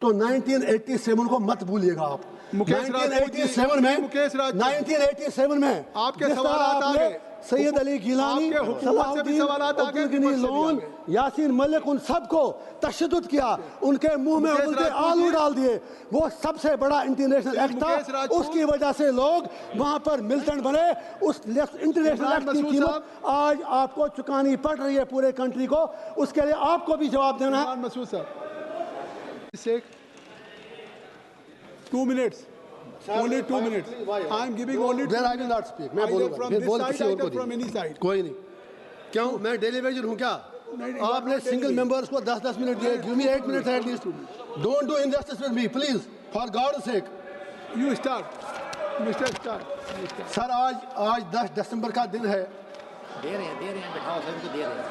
तो 1987 को मत भूलिएगा आप। 1987 में आपके सवालात आ गए, सैयद अली गिलानी, सलाहुद्दीन लोन, यासीन मलिक, उन सबको तशद्दुद किया, उनके मुंह में उबलते आलू डाल दिए। वो सबसे बड़ा इंटरनेशनल एक्ट था, उसकी वजह से लोग वहां पर मिलिटेंट बने। उस इंटरनेशनल एक्ट की कीमत आज आपको चुकानी पड़ रही है पूरे कंट्री को। उसके लिए आपको भी जवाब देना है। मसूद साहब, 2 minutes. Only 2 minutes. I am giving only 2 Then I will not speak. मैं बोलूंगा, फिर बोल किसी और को दी। from any side. कोई नहीं। क्यों मैं डेलीवेजन हूँ क्या? आपने सिंगल मेंबर्स को 10-10 मिनट दिए। Give me 8 minutes at least. Don't do injustice with me, please. For God's sake. You start. Mr. Start. Sir आज 10 दिसंबर का दिन है। दे रहे हैं बिठाओ सभी को दे रहे हैं।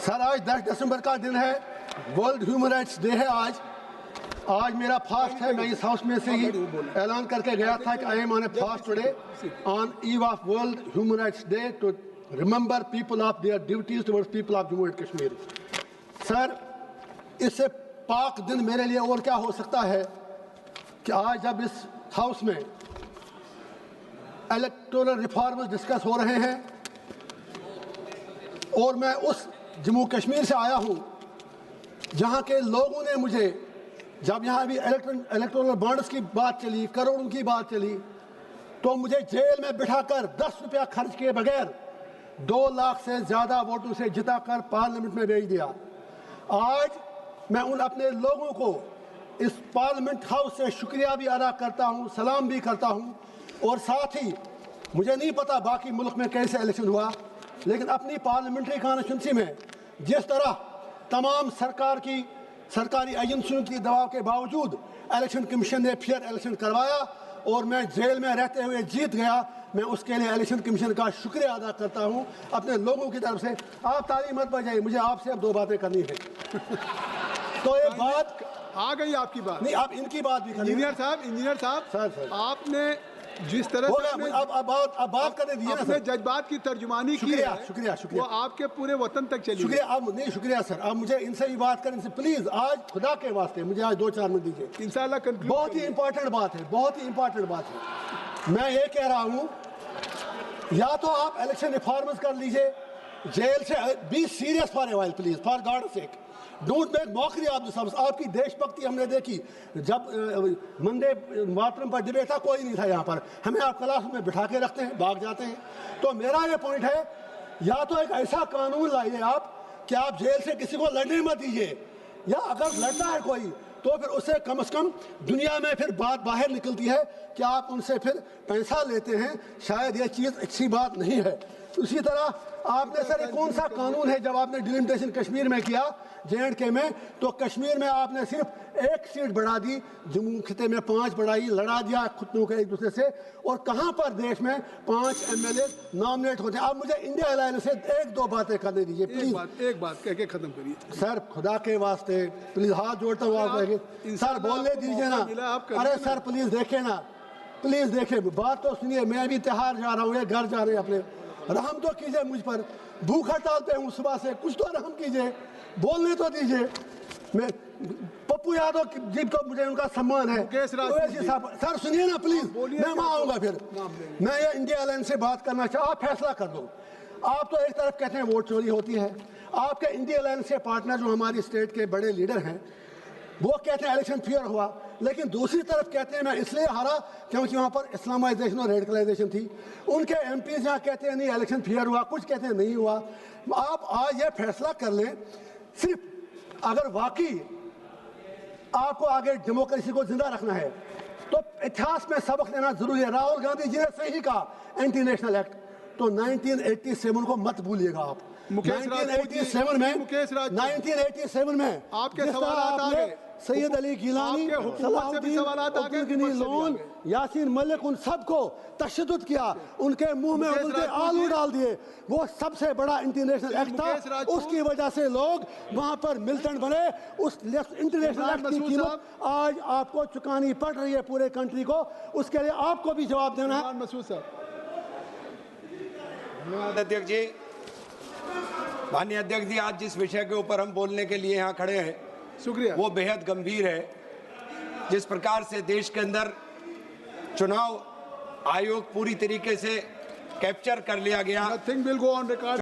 सर आज 10 दिसंबर का दिन है, वर्ल्ड ह्यूमन राइट्स डे है आज मेरा फास्ट है। मैं इस हाउस में से ही ऐलान करके गया था कि I am on a fast today on eve of world human rights day to remember people of their duties towards people of Jammu and Kashmir. Sir इससे पाक दिन मेरे लिए और क्या हो सकता है कि आज जब इस हाउस में इलेक्टोरल रिफॉर्म्स डिस्कस हो रहे हैं और मैं उस जम्मू कश्मीर से आया हूं जहां के लोगों ने मुझे, जब यहाँ अभी इलेक्टोरल बॉन्ड्स की बात चली, करोड़ों की बात चली, तो मुझे जेल में बिठाकर 10 रुपया खर्च किए बगैर 2 लाख से ज़्यादा वोटों से जिताकर पार्लियामेंट में भेज दिया। आज मैं उन अपने लोगों को इस पार्लियामेंट हाउस से शुक्रिया भी अदा करता हूँ, सलाम भी करता हूँ। और साथ ही मुझे नहीं पता बाकी मुल्क में कैसे इलेक्शन हुआ, लेकिन अपनी पार्लियामेंट्री कॉन्स्टिट्यूंसी में जिस तरह तमाम सरकारी एजेंसियों की दबाव के बावजूद इलेक्शन कमीशन ने फेयर इलेक्शन करवाया और मैं जेल में रहते हुए जीत गया, मैं उसके लिए इलेक्शन कमीशन का शुक्रिया अदा करता हूं अपने लोगों की तरफ से। आप ताली मत बजाइए, मुझे आपसे अब 2 बातें करनी है। तो ये बात आ गई आपकी बात नहीं, आप इनकी बात भी करनी। इंजीनियर साहब सर आपने जिस तरह से अब बात करने दीजिए ना सर। जज्बात की तर्जुमानी की है, शुक्रिया वो आपके पूरे वतन तक चली। शुक्रिया आप नहीं, शुक्रिया सर। आप मुझे इनसे भी बात करें इनसे प्लीज, आज खुदा के वास्ते मुझे आज 2-4 मिनट दीजिए। इंशाल्लाह कंक्लूड। बहुत ही इंपॉर्टेंट बात है, बहुत ही इंपॉर्टेंट बात है। मैं ये कह रहा हूँ या तो आप इलेक्शन रिफॉर्म्स कर लीजिए, जेल से be serious for a while please, for God sake. Don't make mockery of the सबस। आपकी देशभक्ति हमने देखी जब वंदे मातरम पर डिबेट था, कोई नहीं था यहाँ पर, हमें आप क्लास में बिठा के रखते हैं, भाग जाते हैं। तो मेरा ये पॉइंट है, या तो एक ऐसा कानून लाइए आप कि आप जेल से किसी को लड़ने मत दीजिए, या अगर लड़ता है कोई तो फिर उससे कम से कम दुनिया में फिर बात बाहर निकलती है कि आप उनसे फिर पैसा लेते हैं। शायद ये चीज़ अच्छी बात नहीं है। उसी तरह आपने सर कौन सा कानून है, जब आपने डिलिमिटेशन कश्मीर में किया J&K में, तो कश्मीर में आपने सिर्फ 1 सीट बढ़ा दी, जम्मू खिते में 5 बढ़ाई, लड़ा दिया खुदों के एक दूसरे से। और कहाँ पर देश में 5 MLA नॉमिनेट होते हैं। आप मुझे इंडिया अलायंस से 1-2 बातें करने दीजिए प्लीज। एक बात कह के खत्म करिए सर, खुदा के वास्ते प्लीज, हाथ जोड़ता हूँ आप सर बोलने दीजिए ना। अरे सर प्लीज देखे ना, प्लीज देखे, बात तो सुनिए। मैं भी त्योहार जा रहा हूँ, ये घर जा रहे हैं अपने, रहम तो कीजिए मुझ पर। भूख हड़ताल पे हूँ सुबह से, कुछ तो रहम कीजिए, बोलने तो दीजिए। मैं पप्पू यादव जी को मुझे उनका सम्मान है। सर सुनिए ना प्लीज, मैं वहाँ आऊँगा फिर। मैं ये इंडिया अलायंस से बात करना चाहूँ, आप फैसला कर दो। आप तो एक तरफ कहते हैं वोट चोरी होती है, आपके इंडिया अलायंस के पार्टनर जो हमारी स्टेट के बड़े लीडर हैं वो कहते हैं इलेक्शन फेयर हुआ, लेकिन दूसरी तरफ कहते हैं मैं इसलिए हारा क्योंकि वहाँ पर इस्लामाइजेशन और रेडिकलाइजेशन थी। उनके MPs यहाँ कहते हैं नहीं इलेक्शन फेयर हुआ, कुछ कहते हैं नहीं हुआ। आप आज ये फैसला कर लें, सिर्फ अगर वाकई आपको आगे डेमोक्रेसी को जिंदा रखना है तो इतिहास में सबक लेना जरूरी है। राहुल गांधी जी ने सही कहा एंटी नेशनल एक्ट, तो 1987 को मत भूलिएगा आप। 1987 में आपके सवालात आ गए, सैयद अली गिलानी, सलाहुद्दीन लोन, यासीन मलिक, उन सबको तशद्दुद किया, उनके मुंह में उबलते आलू डाल दिए। वो सबसे बड़ा इंटरनेशनल एक्ट था, उसकी वजह से लोग वहां पर मिलिटेंट बने। उस इंटरनेशनल एक्ट की कीमत आज आपको चुकानी पड़ रही है पूरे कंट्री को। उसके लिए आपको भी जवाब देना है। मसूद साहब। धन्यवाद अध्यक्ष जी। माननीय अध्यक्ष जी, आज जिस विषय के ऊपर हम बोलने के लिए यहाँ खड़े हैं शुक्रिया। वो बेहद गंभीर है। जिस प्रकार से देश के अंदर चुनाव आयोग पूरी तरीके से कैप्चर कर लिया गया। Nothing will go on record.